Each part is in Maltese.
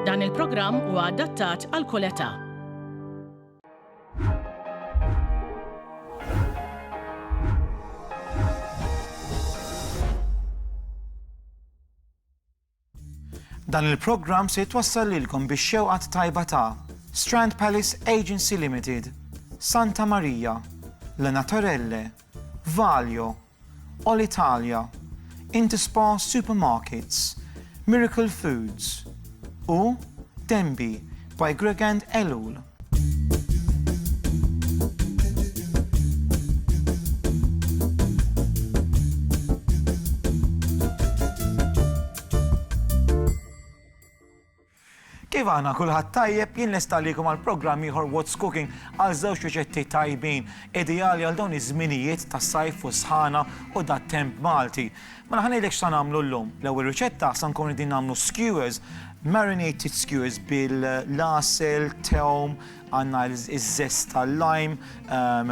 Dan il-programm huwa adattat għal kull età. Dan il-programm se jitwassal lilkom bix-xewqat tajba ta' Strand Palace Agency Limited, Santa Maria, Le Naturelle, Valio, All-Italia, Interspa Supermarkets, Miracle Foods u Denby by Greg and Elul. Kif għana kulħadd tajjeb jien lesta għalikom għal programm ieħor What's Cooking għal żewġ riċetti tajbin ideali għal dawn iż-żminijiet tas-sajf u sħana u dat-temp Malti. Mela ħanejdlek x'sa nagħmlu llum. L-ewwel riċetta sa nkunu qegħdin nagħmlu skewers, marinated skewers bil-lasel, teum, għandna iż-żest tal-lime,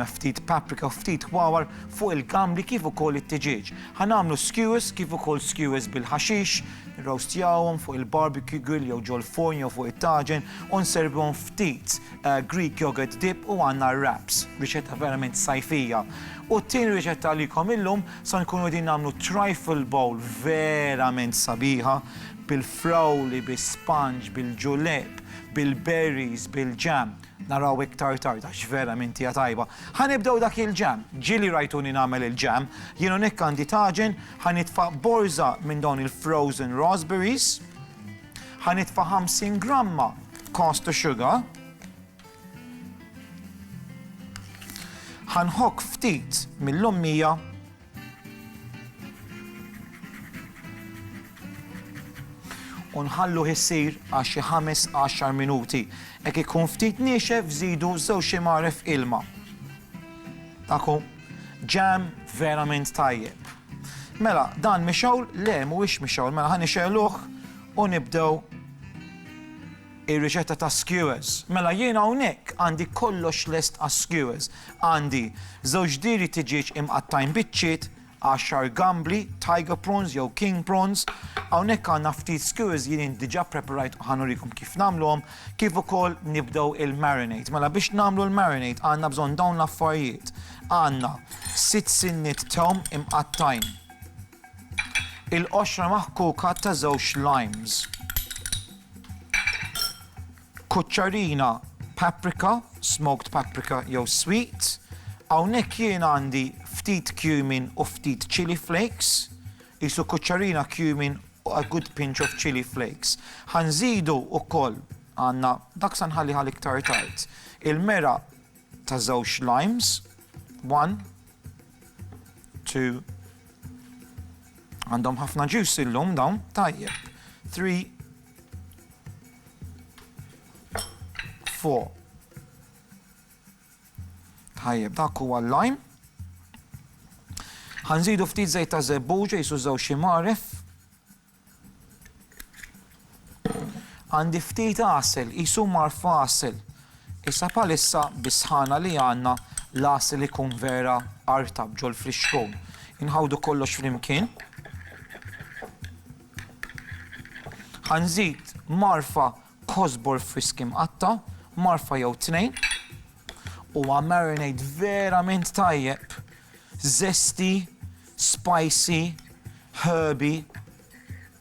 ftit paprika u ftit wawar fuq il-gambli kif ukoll it-tiġiġ. Ħanagħmlu skewers kif ukoll skewers bil-ħaxix, nirrostjawhom fuq il-barbecue grill jew ġol forn jew fuq it-taġen u nservihom ftit Greek yogurt dip u għandna wraps, riċetta verament sajfija. U t-tieni riċetta għalikom illum sa nkunu qegħdin nagħmlu trifle bowl verament sabiħa bil-frowli, bil-sponge, bil-ġulep, bil-berries, bil-ġam. Naraw iktar tard għax verament hija tajba. Ħanibdew dak il-ġam. Ġieli rajtuni nagħmel il-ġam. Jien hawnhekk għandi taġen, ħanitfa' borza minn dawn il-frozen raspberries. Ħanitfa' 50 gramma caster sugar. Ħanħokk ftit mill-lummija. U nħallu issir għal xi 5-10 minuti. Hekk ikun ftit niexef żidu żewġ ximaref ilma. Daku ġam verament tajjeb. Mela, dan mixawl, le mhuwiex mixawl, mela ħan nixeluh u nibdew ir-riċetta ta' skewers. Mela jien hawnhekk għandi kollox lest għas skewers. Għandi żewġ diri tiġiġ imqattajn biċċiet, 10 gambli, tiger prawns jew king prawns. Hawnhekk għandna ftit skewers jien diġà preparajt u ħanurikom kif nagħmluhom, kif ukoll nibdew il-marinate. Mela biex nagħmlu l-marinate għandna bżonn dawn l-affarijiet. Għandna 6 sinnit teum imqattajn. Il-qoxra maħkuka ta' żewġ limes. Kuċċarina paprika, smoked paprika jew sweet. Hawnhekk jien għandi ftit cumin u ftit chili flakes, jisu kuċċarina cumin u a good pinch of chili flakes. Ħanżidu wkoll għandna dak se nħalliha iktar tard. Il-mera ta' żewġ limes, 1, 2, għandhom ħafna juice illum dawn, tajjeb. 3, 4. Tajjeb, dak huwa l-lime. Ħanżidu ftit żejt ta' żebbuġa jisu żewġ ximaref. Għandi ftit għasel, jisu marfa għasel. Issa bħalissa bis-sħana li għandna l-għasel ikun vera artab ġol frixkun. Inħawdu kollox flimkien. Ħanżid marfa kosbor frisk imqatta, marfa jew 2. U marinate verament tajjeb, zesti, spicy, herby,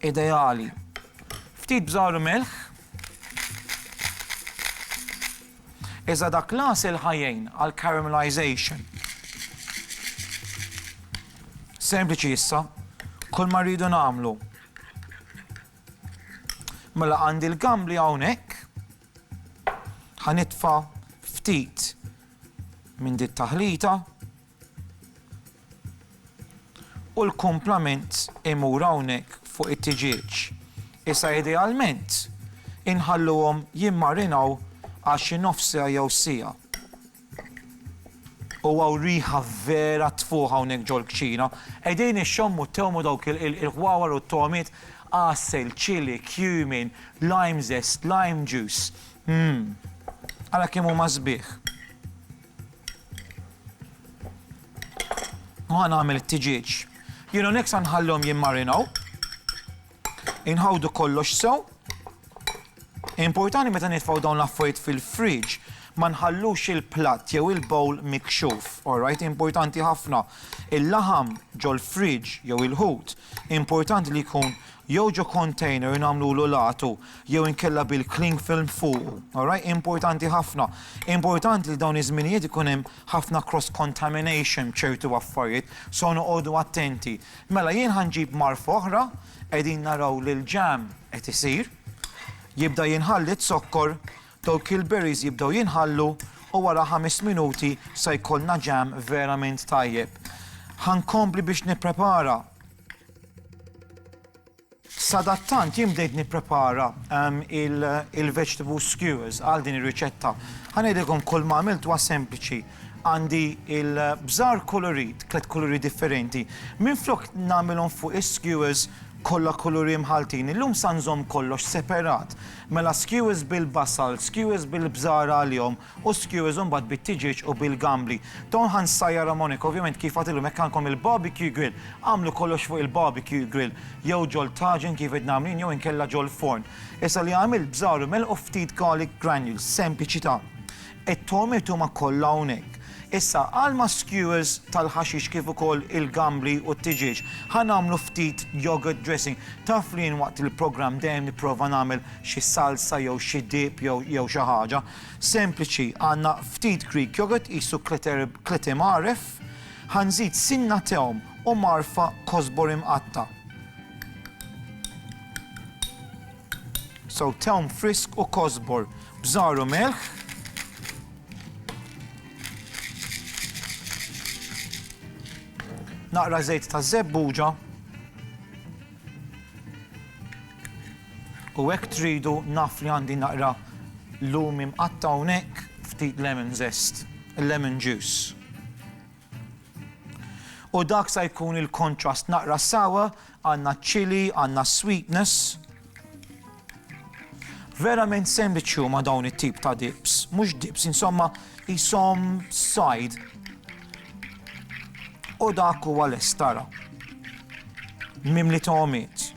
ideali. Ftit bżaru milħ. Iżda dak l-għasel ħajjejn għal caramelization. Sempliċi issa, kull ma rridu nagħmlu. Mela għandi l-gambli hawnhekk, ħanitfa' ftit minn dit taħlita u l-kumplament imur hawnhekk fuq it-tiġiġ. Issa idealment inħalluhom jimmarinaw għal xi nofs siegħa jew siegħa. U għaw riħa vera tfuq hawnhekk ġol kċina. Qegħdin ixxommu tewmu dawk il-ħwawar u t-tomit, għasel, chili, cumin, lime zest, lime juice. Għala kemm huma sbieħ. Għan għamil t-tiġiġ. Jienu nek sanħallom jimmarinaw. Inħawdu kollox sew. Importanti meta nitfgħu dawn l-affarijiet fil-friġġ ma nħallux il-platt jew il-bowl mikxuf, alright? Importanti ħafna. Il-laħam ġo l-friġġ jew il-ħut, importanti li jkun jew ġo container nagħmlu latu jew inkella bil-cling film fuq, alright? Importanti ħafna. Importanti li dawn iż-żminijiet ikun hemm ħafna cross contamination ċertu affarijiet, so noqogħdu attenti. Mela jien ħanġib marfa oħra, qegħdin naraw li l-ġam qed isir, jibda jinħallit sokkor, dawk il-berries jibdaw jinħallu u wara 5 minuti se jkollna ġam verament tajjeb. Ħankompli biex nipprepara. Sadattant jien bdejt nipprepara il-vegetable skewers għal din ir-riċetta. Ħanejdilkom kull ma għamilt huwa sempliċi. Għandi il-bżar kolorit, 3 kolori differenti. Minflok nagħmilhom fuq is-skewers kollha kolori mħaltin. Illum sa nżomm kollox separat. Mela skewers bil-basal, skewers bil-bżar għalihom u skewers imbagħad bit-tiġiġ u bil-gambli. Dawn ħansajjar Monika, ovvjament kif għatilhom hekk għandkom il-barbecue grill, għamlu kollox fuq il-barbecue grill, jew ġol taġin kif qed nagħmlin jew inkella ġol forn. Issa li għamilt bżar u melqu ftit garlic granules, sempliċità. It-tomitu ma kollha hawnhekk. Issa, għalma skewers tal-ħaxix kif ukoll il-gambli u t-tiġiġ, ħanamlu ftit yogurt dressing. Taf li waqt il-programm dejjem nipprova nagħmel xi salsa jew xi dip jew xi ħaġa. Sempliċi, għandna ftit Greek yogurt qisu klete maref, ħanżid sinna tehom u marfa kosbor imqatta. So tehom frisk u kosbor, bżar u melħ, naqra żejt ta' żebbuġa u hekk tridu naf li għandi naqra lumi mqatta hawnhekk ftit lemon zest, lemon juice. U dak se jkun il-kontrast naqra sawa, għandna chili, għandna sweetness. Verament sempliċi huma dawn it-tip ta' dips, mhux dips, insomma ishom side. U dak huwa l-estara. Mimli tomiet.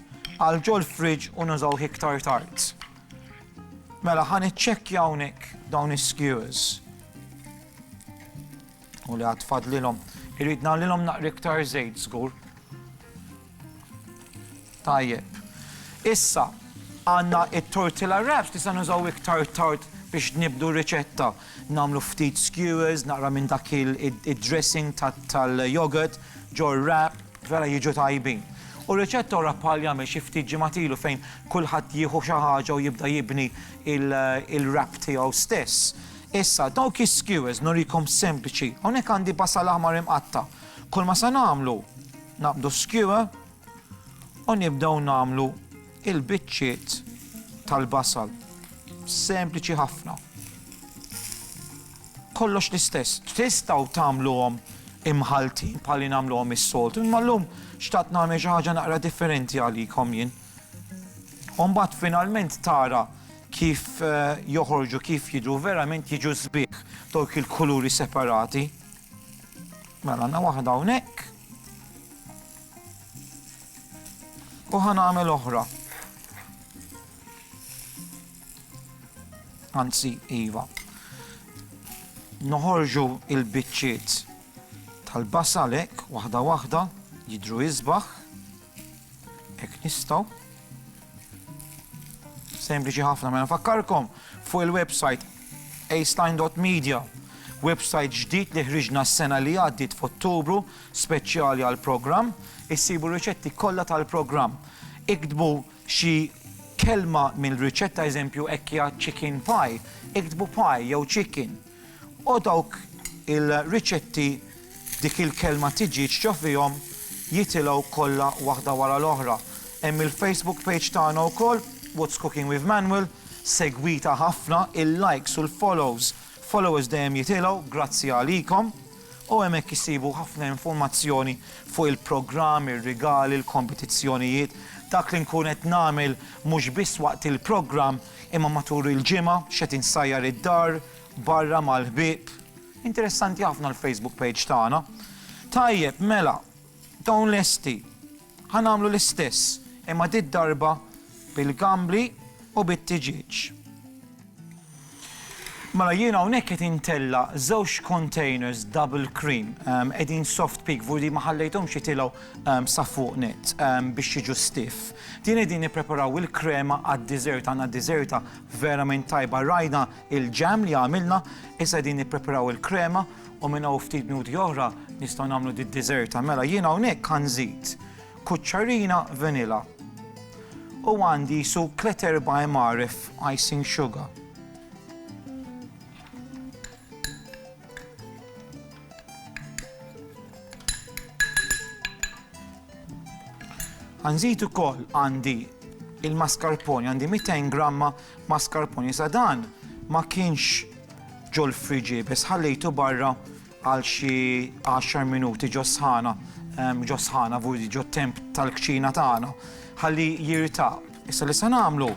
Għal ġol friġġ u nużaw iktar tard. Mela ħan iċċekkja hawnhekk dawn is-skewers. U li għad fadlilhom. Irrid nagħmlilhom naqra iktar żejt żgur. Tajjeb. Issa għandna it-tortilla wraps tista' nużaw iktar tard biex nibdu riċetta. Namlu ftit skewers, naqra minn dak il-dressing tal-yogurt, ġo wrap, vera jiġu tajbin. U riċetta ora bħal jagħmel xi ftit ġimgħatilu fejn kulħadd jieħu xi ħaġa u jibda jibni il-wrap tiegħu stess. Issa dawk is-skewers nurikom sempliċi, hawnhekk għandi basal aħmar imqatta. Kull ma se nagħmlu naqbdu skewer u nibdew nagħmlu il-biċċiet tal-basal. Sempliċi ħafna. Kollox l-istess. Tistgħu tagħmluhom imħaltin bħalli nagħmluhom is-solt. Imma llum xtaqt nagħmel xi ħaġa naqra differenti għalikom jien. U mbagħad finalment tara kif joħorġu kif jidhru verament jiġu sbieħ dawk il-kuluri separati. Mela għandna waħda hawnhekk. U ħanagħmel oħra. Anzi, iva. Noħorġu il-biċċiet tal-basalek, waħda, jidhru jisbaħ, hekk nistgħu. Sempliċi ħafna, ma nfakkarkom fuq il-website aceline.media, website ġdid li ħriġna s-sena li għaddiet f'Ottubru, speċjali għall-programm, issibu riċetti kollha tal-programm. Iktbu xi kelma mill-riċetta eżempju hekk chicken pie, iktbu pie jew chicken. U dawk il-riċetti dik il-kelma tiġi ċċofihom jitilgħu kollha waħda wara l-oħra. Hemm il-Facebook page tagħna wkoll, What's Cooking with Manuel, segwita ħafna il-likes u l-follows. Followers dejjem jitilgħu, grazzi għalikom. U hemmhekk isibu ħafna informazzjoni fuq il-programm, ir-rigali, il-kompetizzjonijiet. Dak li nkun qed nagħmel mhux biss waqt il-programm imma matul il-ġimgħa x'qed insajjar id-dar, barra mal-ħbieb. Interessanti ħafna l-Facebook page tagħna. Tajjeb, mela, dawn lesti. Ħanamlu l-istess, imma dit darba bil-gambli u bit-tiġiġ. Mela jiena hawnhekk qed intella żewġ containers double cream qegħdin soft peak vurdi ma ħallejthomx jitilgħu sa fuq net biex jiġu stiff. Din qegħdin nippreparaw il-krema għad-diżert, għandna diżerta verament tajba rajna il-ġam li għamilna, issa qegħdin nippreparaw il-krema u minn hawn ftit minuti oħra nistgħu nagħmlu di-diżerta. Mela jiena hawnhekk ħanżid kuċċarina vanilla u għandi su 3/4 marif icing sugar. Għanżid ukoll għandi il-mascarpone, għandi 200 gramma mascarpone. Sa dan ma kienx ġol friġi, bes ħallejtu barra għal xi 10 minuti ġo sħana vurdi ġo temp tal-kċina tagħna. Ħalli jirtab. Issa li se nagħmlu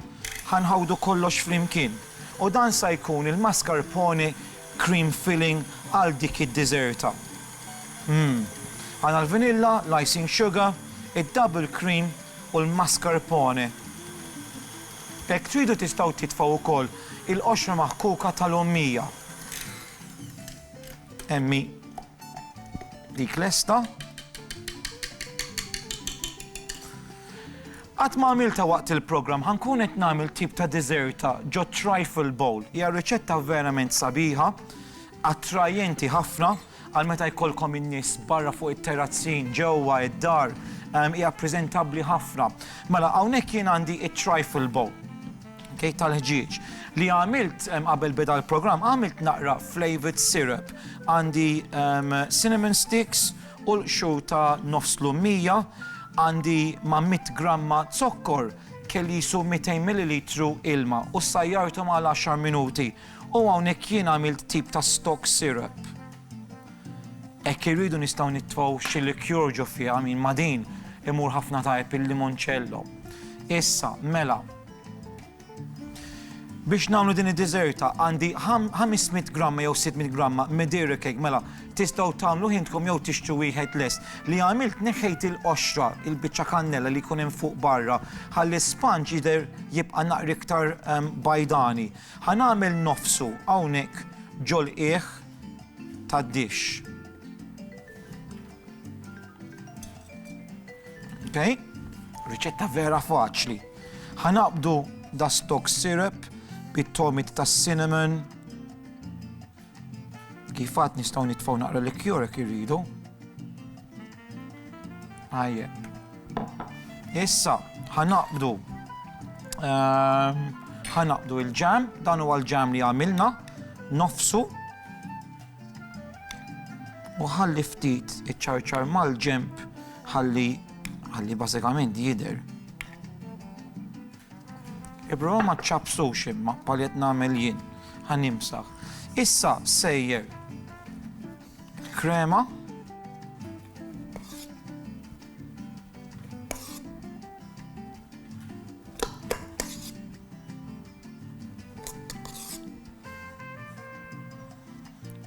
ħanħawdu kollox flimkien. U dan sa jkun il-mascarpone cream filling għal dik id-diżerta. Għandna l-vanilla, l-icing sugar, il-double cream u l-mascarpone. Jekk tridu tistgħu titfgħu wkoll il-qoxra maħkuka tal-ommija. Emmi dik lesta. Qatt ma għamilta waqt il-programm ħankun qed nagħmel tip ta' diżerta ġo trifle bowl. Hija riċetta verament sabiħa, attrajenti ħafna għal meta jkollkom in-nies barra fuq it-terrazzin ġewwa id-dar. Hija preżentabbli ħafna. Mela hawnhekk jien għandi it-trifle bowl tal-ħġieġ li għamilt qabel beda l-programm għamilt naqra flavored syrup. Għandi cinnamon sticks u l-xhur ta' nofs l-100, għandi ma' 100 gramma zokkor kelli jisu 200 millilitru ilma u sajjartom għal 10 minuti. U hawnhekk jien għamilt tip ta' stock syrup. Hekk irridu nistgħu nitfgħu xi liqueur ġo fiha ma' din imur ħafna tajb il-limoncello. Issa, mela, biex nagħmlu din id-diżerta għandi 500 gramma jew 600 gramma Madeira cake, mela tistgħu tagħmlu ħintkom jew tixtru wieħed lest. Li għamilt neħejt il-qoxra, il-biċċa kannella li jkun hemm fuq barra, ħalli sponge jidher jibqa' naqra iktar bajdani. Ħanagħmel nofsu hawnhekk ġol qiegħ tad-dix. Okay? Riċetta vera faċli. Ħanaqbdu da stock syrup bit-tomit tas cinnamon. Kif għad nistgħu nitfgħu naqra liqueur jekk irridu. Ajjeb. Issa ħanaqbdu il-ġam, dan huwa l-ġam li għamilna, nofsu u ħalli ftit iċ-ċarċar mal-ġemp ħalli bażikament jidher. Ibrahom ma ċabsux imma paljet nagħmel jien. Ħanimsaħ. Issa sejjer krema.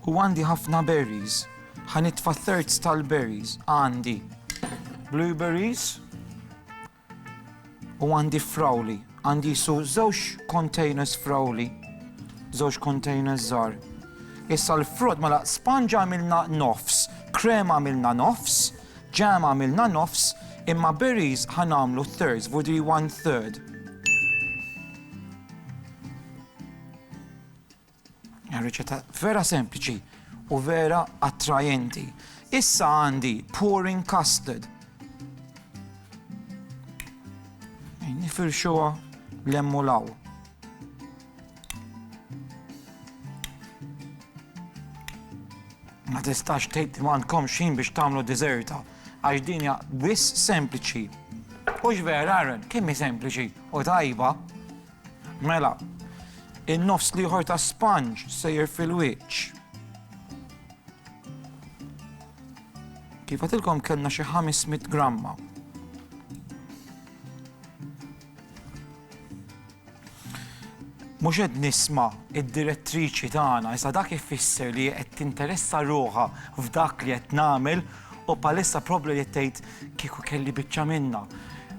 U għandi ħafna berries. Ħanitfa' thirds tal-berries. Għandi blueberries u għandi frowli. Għandi su żewġ containers frowli, żewġ containers żgħar. Issa l-frott mela sponge għamilna nofs, krema għamilna nofs, ġam għamilna nofs, imma berries ħanamlu thirds, vudi 1/3. Riċetta vera sempliċi u vera attrajenti. Issa għandi pouring custard. Nifirxuha l-emmulaw. Ma tistax tgħid ma għandkom xin biex tagħmlu diżerta għax din hija biss sempliċi. U x'vera Aaron, kemm hi sempliċi u tajba. Mela, in-nofs liħor ta' sponge sejjer fil-wiċċ. Kif għatilkom kellna xi 500 gramma. Mhux qed nisma' id-direttriċi tagħna, issa dak ifisser li qed tinteressa ruħha f'dak li qed nagħmel u palissa probbli li tgħid kieku kelli biċċa minnha.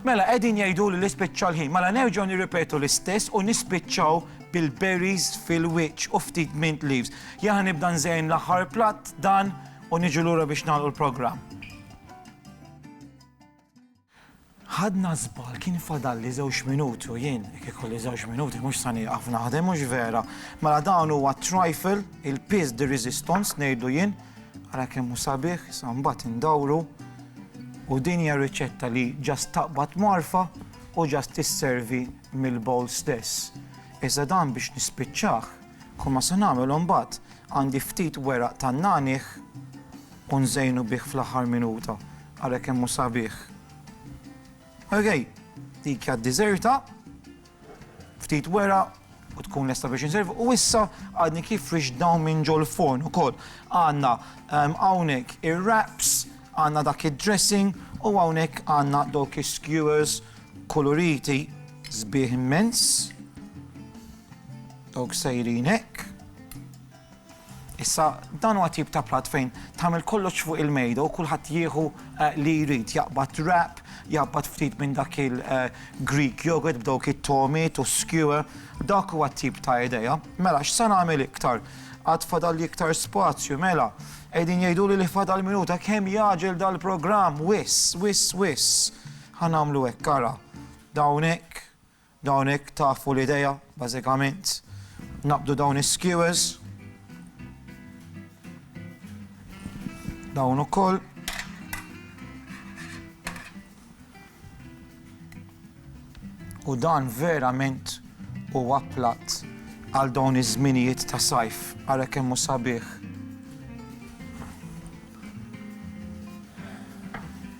Mela qegħdin jgħiduli li spiċċa l-ħin, mela nerġgħu nirripetu l-istess u nispiċċaw bil-berries fil-wiċċ u ftit mint leaves. Jaħ nibda nżejn l-aħħar platt dan u niġu lura biex nagħlqu l-programm. Ħadna żball kien fadalli 2 minuti u jien jekk ikolli 2 minuti mhux sa nieqaf naħdem mhux vera. Mela dan huwa trifle, il-piece de resistance ngħidu jien, ara kemm hu sabiħ, issa mbagħad indawru u din hija riċetta li ġast taqbad marfa u ġast tisservi mill-bowl stess. Iżda dan biex nispiċċah, kumma se nagħmel mbagħad għandi ftit weraq tan-nagħnih u nżejnu bih fl-aħħar minuta, ara kemm hu sabiħ. Okay, dik hija d-diżerta, ftit wera u tkun lesta biex inservu u issa għadni kif rix dawn minn ġol forn ukoll. Għandna hawnhekk ir-wraps, għandna dak id-dressing u hawnhekk għandna dawk skewers koloriti sbieħ immens. Dawk sejrin hekk. Issa dan huwa tip ta' platt fejn tagħmel kollox fuq il-mejda u kulħadd jieħu li jrid jaqbad wrap, jaqbad ftit minn dak il-Greek yogurt b'dawk it-tomat u skewer, dak huwa tip ta' idea. Mela x'sa nagħmel iktar? Għad fadal li iktar spazju, mela. Qegħdin jgħiduli li fadal minuta kemm jaġel dal-programm, wis. Ħanamlu hekk ara. Dawn hekk tafu l-idea, bażikament. Naqbdu dawn is-skewers. Dawn ukoll. U dan verament huwa platt għal dawn iż-żminijiet ta' sajf, ara kemm hu sabiħ.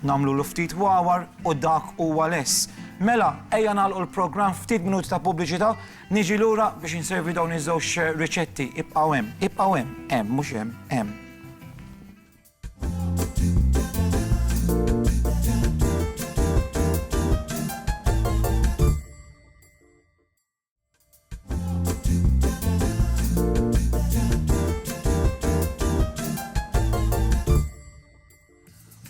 Nagħmlu lu ftit wawar u dak huwa less. Mela, ejja nagħlqu l-programm ftit minuti ta' pubbliċità, niġi lura biex inservi dawn iż-żewġ riċetti. Ibqgħu hemm, mhux hemm.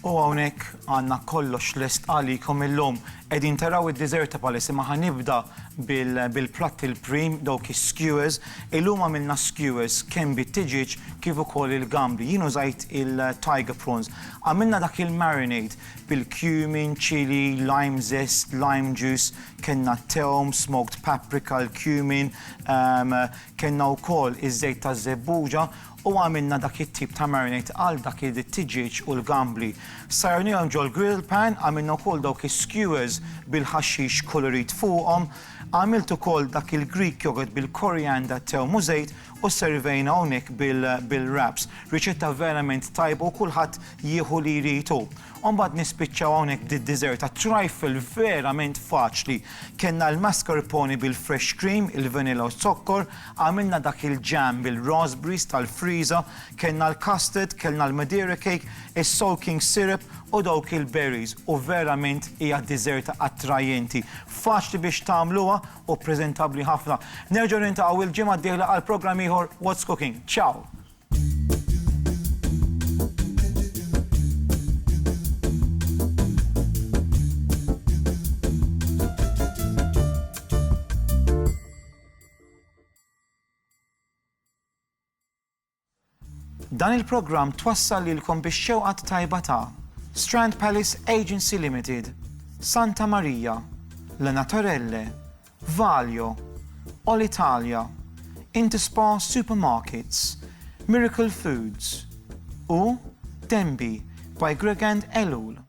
U hawnhekk għandna kollox lest għalikom illum. Qegħdin taraw id-diżerta palissa ma ħanibda bil-platt il-prim dawk is-skewers. Illum għamilna skewers kemm bit-tiġiġ kif ukoll il-gambli. Jien użajt il-tiger prawns. Għamilna dak il-marinade bil-cumin, chili, lime zest, lime juice, kellna teom, smoked paprika, l-cumin, kellna wkoll iż-żejt ta' żebbuġa u għamilna dak it-tip ta' marinade għal dak it-tiġiġ u l-gambli. Sarnihom ġol grill pan, għamilna wkoll dawk is-skewers bil-ħaxix kolorit fuqhom, għamilt ukoll dak il-Greek yogurt bil-korjanda tew żejt u servejna hawnhekk bil-wraps. Riċetta verament tajba u kulħadd jieħu li jridu. Mbagħad nispiċċaw hawnhekk bid-diżerta trifle verament faċli. Kenna l-mascarpone bil-fresh cream, il-vanilla u s-sokkor, għamilna dak il-ġam bil-raspberries tal-friża, kenna l-custard, kellna l-Madeira cake, is-soaking syrup u dawk il-berries u verament hija diżerta attrajenti. Faċli biex tagħmluha u preżentabbli ħafna. Nerġgħu nintaqgħu il-ġimgħa d-dieħla għal programm ieħor What's Cooking. Ciao! Dan il-programm twassal lilkom bix-xewqat tajba ta' Strand Palace Agency Limited, Santa Maria, La Naturelle, Valio, All-Italia, Interspa Supermarkets, Miracle Foods u Denby by Greg and Elul.